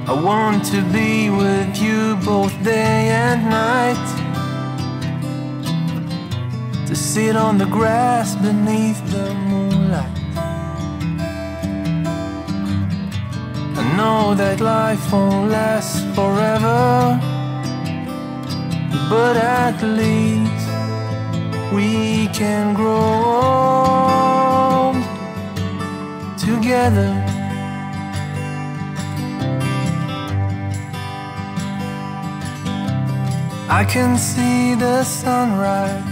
I want to be with you both day and night, to sit on the grass beneath the moonlight. I know that life won't last forever, but at least we can grow old together. I can see the sunrise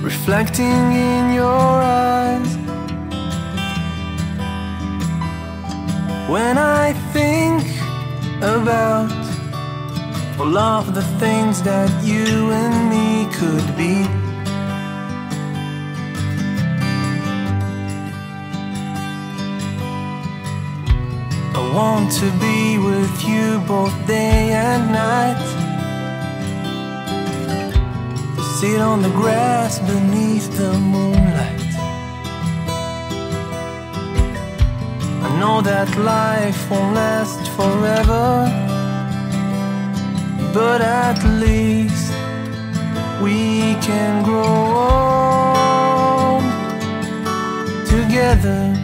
reflecting in your eyes. When I think about all of the things that you and me could be, I want to be with you both day and night, to sit on the grass beneath the moonlight. I know that life won't last forever, but at least we can grow old together.